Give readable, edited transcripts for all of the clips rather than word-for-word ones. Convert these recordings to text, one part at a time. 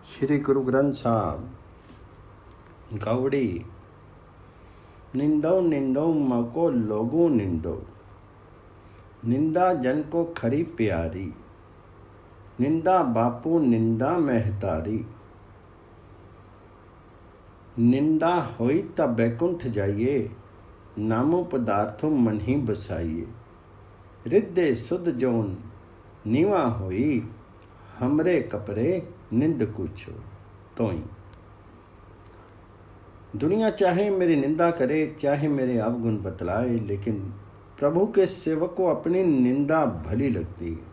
श्री गुरु ग्रंथ साहब गौड़ी निंदो निंदो मको लोगो निंदो, निंदा जन को खरी प्यारी, निंदा बापू निंदा महतारी, निंदा होई तब बैकुंठ जाइए, नामो पदार्थों मन ही बसाइए। रिद्धे सुध जोन नीवा होई, हमरे कपरे निंद कुछो तोई। दुनिया चाहे मेरी निंदा करे, चाहे मेरे अवगुण बतलाए, लेकिन प्रभु के सेवक को अपनी निंदा भली लगती है।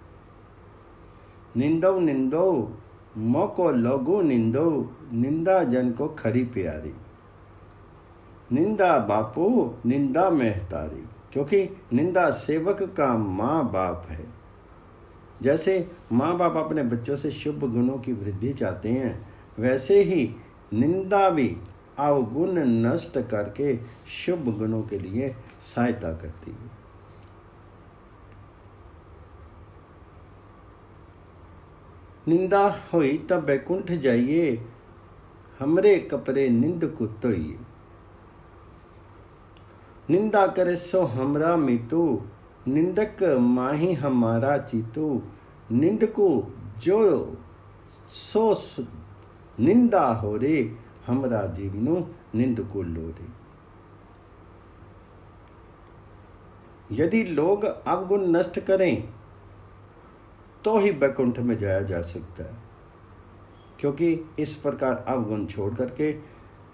निंदो निंदो मोको लोगो निंदो, निंदा जन को खरी प्यारी, निंदा बापू निंदा महतारी, क्योंकि निंदा सेवक का माँ बाप है। जैसे माँ बाप अपने बच्चों से शुभ गुणों की वृद्धि चाहते हैं, वैसे ही निंदा भी अवगुण नष्ट करके शुभ गुणों के लिए सहायता करती है। निंदा होई तब बैकुंठ जाइए, हमरे कपरे निंद कुतोइए। निंदा करे सो हमरा मीतू, निंदक माही हमारा चीतू। निंद को जो सो निंदा हो रे, हमरा जीवनु निंद को लो रे। यदि लोग अवगुण नष्ट करें तो ही बैकुंठ में जाया जा सकता है, क्योंकि इस प्रकार अवगुण छोड़ करके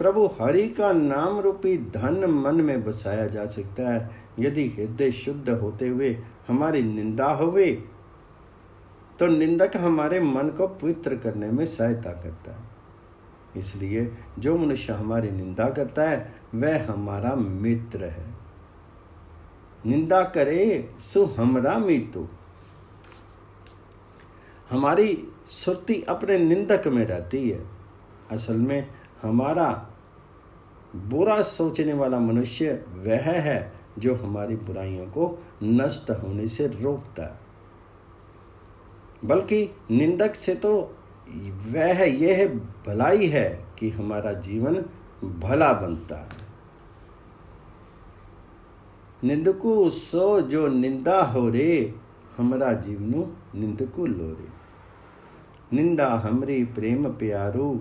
प्रभु हरि का नाम रूपी धन मन में बसाया जा सकता है। यदि हृदय शुद्ध होते हुए हमारी निंदा होवे तो निंदक हमारे मन को पवित्र करने में सहायता करता है। इसलिए जो मनुष्य हमारी निंदा करता है वह हमारा मित्र है। निंदा करे सो हमरा मीतु। हमारी सुरती अपने निंदक में रहती है। असल में हमारा बुरा सोचने वाला मनुष्य वह है जो हमारी बुराइयों को नष्ट होने से रोकता है। बल्कि निंदक से तो वह यह भलाई है कि हमारा जीवन भला बनता है। निंदकु सो जो निंदा हो रे, हमरा जीवनु निंदकु लो रे। निंदा हमरी प्रेम प्यारू,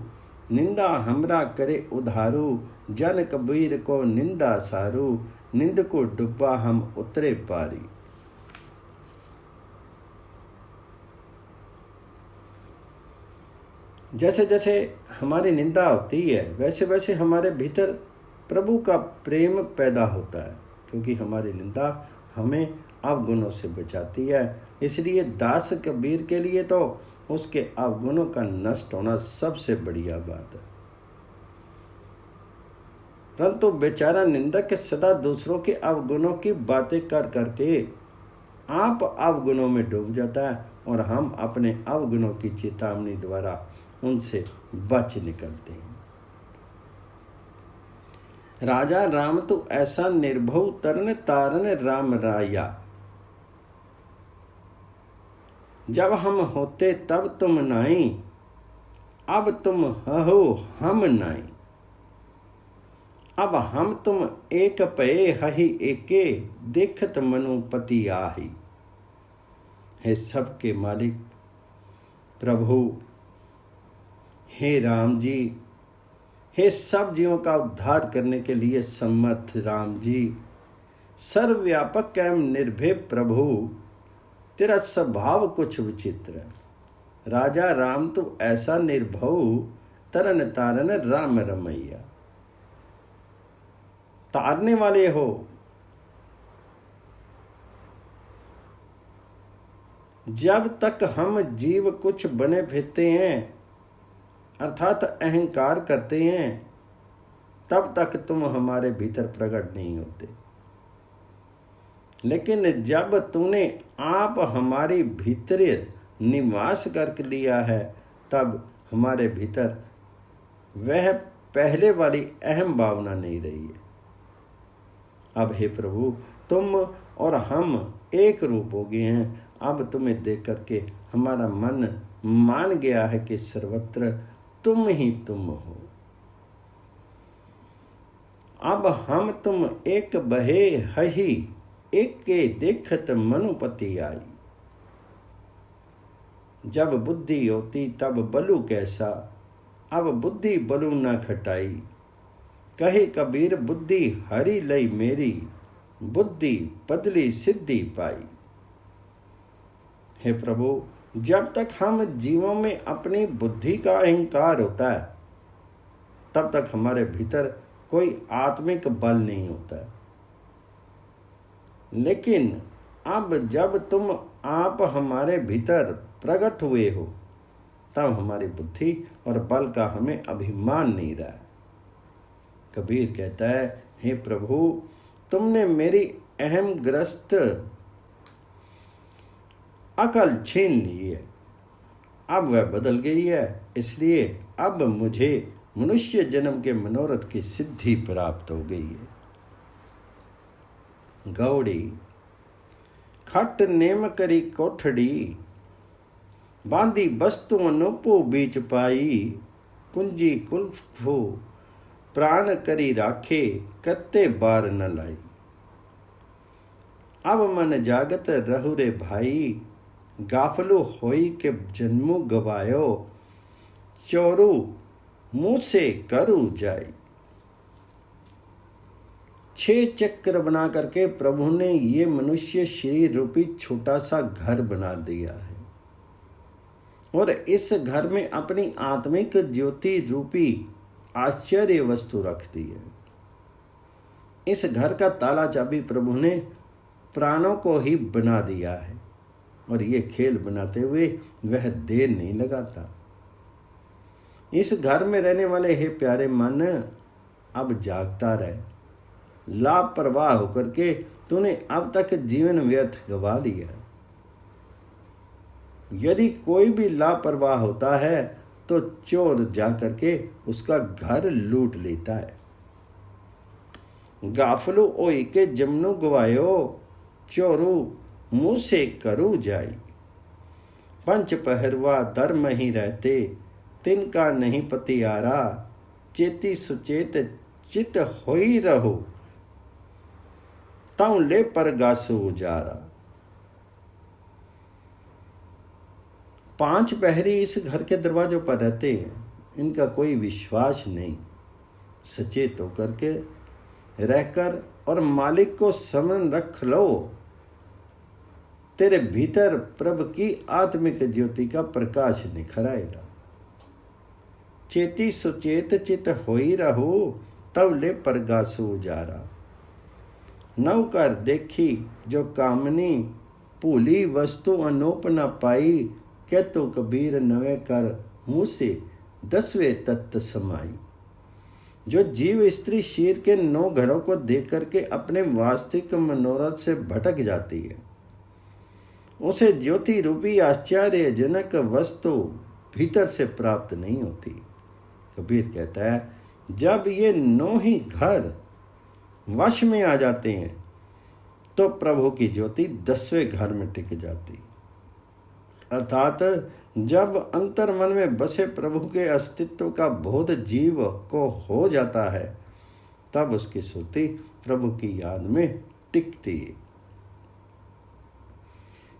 निंदा हमरा करे उधारू। जन कबीर को निंदा सारू, निंद को डुब्बा हम उतरे पारी। जैसे जैसे हमारी निंदा होती है वैसे वैसे हमारे भीतर प्रभु का प्रेम पैदा होता है, क्योंकि हमारी निंदा हमें अवगुणों से बचाती है। इसलिए दास कबीर के लिए तो उसके अवगुणों का नष्ट होना सबसे बढ़िया बात है। परंतु बेचारा निंदक सदा दूसरों के अवगुणों की बातें कर करके आप अवगुणों में डूब जाता है, और हम अपने अवगुणों की चेतावनी द्वारा उनसे बच निकलते हैं। राजा राम तो ऐसा निर्भव तरन तारन राम राया। जब हम होते तब तुम नाई, अब तुम हो हम नाई। अब हम तुम एक पये हहि एके, देखत मनुपति आही। हे सबके मालिक प्रभु, हे राम जी, हे सब जीवों का उद्धार करने के लिए सम्मत राम जी, सर्वव्यापक एवं निर्भय प्रभु, तेरा स्वभाव कुछ विचित्र है। राजा राम तो ऐसा निर्भव तरन तारन राम रमैया। तारने वाले हो। जब तक हम जीव कुछ बने फिरते हैं अर्थात अहंकार करते हैं, तब तक तुम हमारे भीतर प्रकट नहीं होते। लेकिन जब तूने आप हमारी भीतर निवास कर लिया है, तब हमारे भीतर वह पहले वाली अहम भावना नहीं रही है। अब हे प्रभु, तुम और हम एक रूप हो गए हैं। अब तुम्हें देख करके हमारा मन मान गया है कि सर्वत्र तुम ही तुम हो। अब हम तुम एक बहे हही, एक के देखत मनुपति आई। जब बुद्धि होती तब बलु कैसा, अब बुद्धि बलु न खटाई। कहे कबीर बुद्धि हरि लई मेरी, बुद्धि बदली सिद्धि पाई। हे प्रभु, जब तक हम जीवों में अपनी बुद्धि का अहंकार होता है तब तक हमारे भीतर कोई आत्मिक बल नहीं होता। लेकिन अब जब तुम आप हमारे भीतर प्रकट हुए हो तब हमारी बुद्धि और बल का हमें अभिमान नहीं रहा। कबीर कहता है, हे प्रभु, तुमने मेरी अहम ग्रस्त अकल छीन ली है, अब वह बदल गई है, इसलिए अब मुझे मनुष्य जन्म के मनोरथ की सिद्धि प्राप्त हो गई है। गौड़ी खट नेम करी कोठड़ी, बांधी वस्तु अनुपो बीच पाई। कुंजी कुल्फो प्राण करी राखे, कत्ते बार न लाई। अब मन जागत रहु रे भाई, गाफलु होई के जन्मु गवायो। चोरू मुँह से करू जाई। 6 चक्र बना करके प्रभु ने ये मनुष्य शरीर रूपी छोटा सा घर बना दिया है और इस घर में अपनी आत्मिक ज्योति रूपी आश्चर्य वस्तु रख दी है। इस घर का ताला चाबी प्रभु ने प्राणों को ही बना दिया है और ये खेल बनाते हुए वह देर नहीं लगाता। इस घर में रहने वाले हे प्यारे मन, अब जागता रहे। लापरवाह होकर के तूने अब तक जीवन व्यर्थ गवा लिया। यदि कोई भी लापरवाह होता है तो चोर जाकर के उसका घर लूट लेता है। गाफलू ओई के जमनु गवायो, चोरू मुँह से करू जाई। पंच पहरवा धर्म ही रहते, तिनका नहीं पतियारा। चेती सुचेत चित होई रहो, ताऊ ले पर गासु उजारा। 5 पहरी इस घर के दरवाजों पर रहते हैं, इनका कोई विश्वास नहीं। सचेत होकर के रहकर और मालिक को स्मरण रख लो, तेरे भीतर प्रभु की आत्मिक ज्योति का प्रकाश निखर आएगा। चेती सुचेत चित होई रहो, तब ले परगासु उजारा। नव कर देखी जो कामनी, भूली वस्तु अनोप न पाई। कहतो कबीर नवे कर मुँह से 10वें तत्त समाई। जो जीव स्त्री शीर के 9 घरों को देख करके अपने वास्तविक मनोरथ से भटक जाती है, उसे ज्योति रूपी आश्चर्यजनक वस्तु भीतर से प्राप्त नहीं होती। कबीर कहता है, जब ये 9 ही घर वश में आ जाते हैं तो प्रभु की ज्योति 10वें घर में टिक जाती। अर्थात जब अंतर मन में बसे प्रभु के अस्तित्व का बोध जीव को हो जाता है तब उसकी सुरती प्रभु की याद में टिकती है।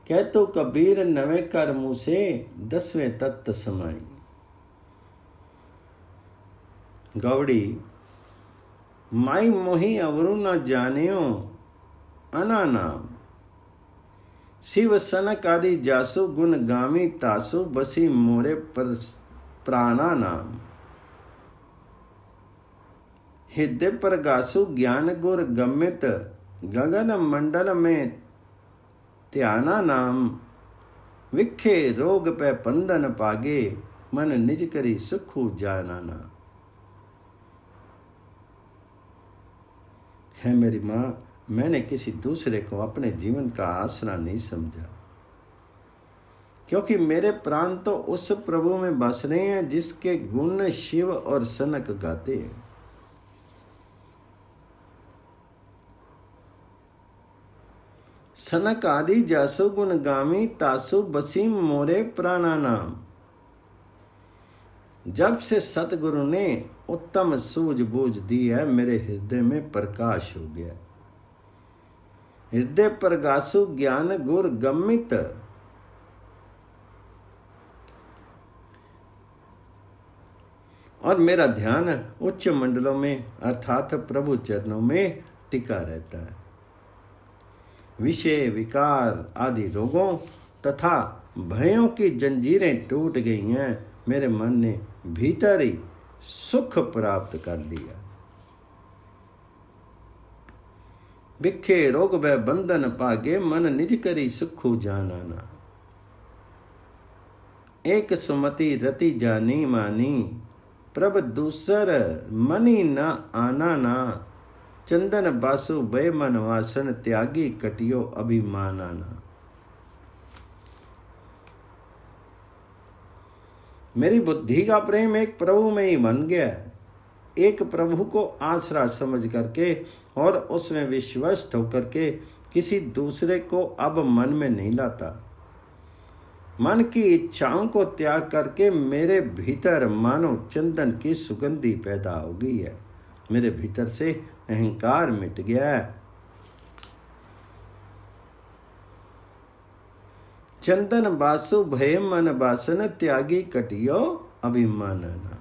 कह तो कबीर नवे कर मुँह से 10वें तत्त समाई। गौड़ी माई मोही अवरु न जानियो अना नाम। शिव सनक आदि जासु गुण गामी तासु बसी मोरे पर प्राणा नाम। हृदय पर गासु ज्ञान गुर गमित गगन मंडल में त्याना नाम। विखे रोग पे पंदन पागे मन निज करी सुखु जाना नाम। है मेरी माँ, मैंने किसी दूसरे को अपने जीवन का आसरा नहीं समझा, क्योंकि मेरे प्राण तो उस प्रभु में बस रहे हैं जिसके गुण शिव और सनक गाते हैं। सनक आदि जासु गुण गामी तासु बसी मोरे प्राणा नाम। जब से सतगुरु ने उत्तम सूझबूझ दी है, मेरे हृदय में प्रकाश हो गया। हृदय प्रकाशु ज्ञान गुर गमित, और मेरा ध्यान उच्च मंडलों में अर्थात प्रभु चरणों में टिका रहता है। विषय विकार आदि रोगों तथा भयों की जंजीरें टूट गई हैं। मेरे मन ने भीतर ही सुख प्राप्त कर लिया। बिखे रोग व बंधन पागे, मन निज करी सुखु जानाना। एक सुमति रति जानी मानी, प्रभ दूसर मनी न आना ना। चंदन बासु भय मन वासन, त्यागी कटियो अभिमानाना। मेरी बुद्धि का प्रेम एक प्रभु में ही बन गया है। एक प्रभु को आसरा समझ करके और उसमें विश्वस्त होकर के किसी दूसरे को अब मन में नहीं लाता। मन की इच्छाओं को त्याग करके मेरे भीतर मानो चंदन की सुगंधी पैदा हो गई है। मेरे भीतर से अहंकार मिट गया है। चंदन बासु भय मन बासन, त्यागी कटियो अभिमानना।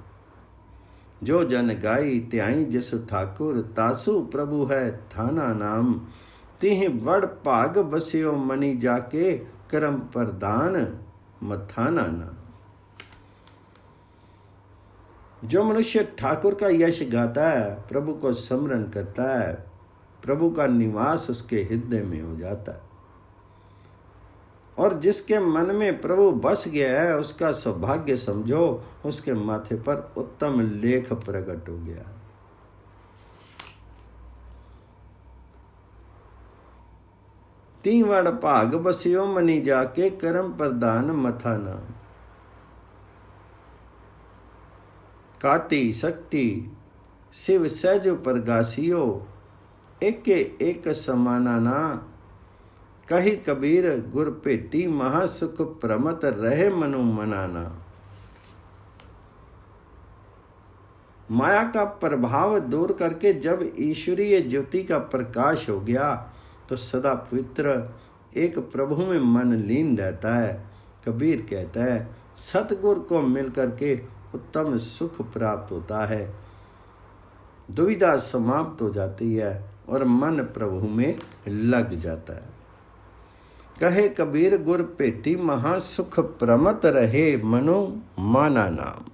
जो जन गाई त्याई जसु ठाकुर, तासु प्रभु है थाना नाम। तिहि बड़ भाग बसियो मनी जाके, करम प्रदान मथाना नाम। जो मनुष्य ठाकुर का यश गाता है, प्रभु को स्मरण करता है, प्रभु का निवास उसके हृदय में हो जाता है। और जिसके मन में प्रभु बस गया है, उसका सौभाग्य समझो, उसके माथे पर उत्तम लेख प्रकट हो गया। तीवड़ भाग बसियो मनी जाके, करम प्रदान मथाना। काटी शक्ति शिव सहज प्रगासियो, एके एक समाना ना। कही कबीर गुर पेटी, महासुख प्रमत रहे मनु मनाना। माया का प्रभाव दूर करके जब ईश्वरीय ज्योति का प्रकाश हो गया, तो सदा पवित्र एक प्रभु में मन लीन रहता है। कबीर कहता है, सतगुरु को मिल करके उत्तम सुख प्राप्त होता है। दुविधा समाप्त हो जाती है और मन प्रभु में लग जाता है। कहे कबीर गुर पेटी, महासुख प्रमत रहे मनु माना नाम।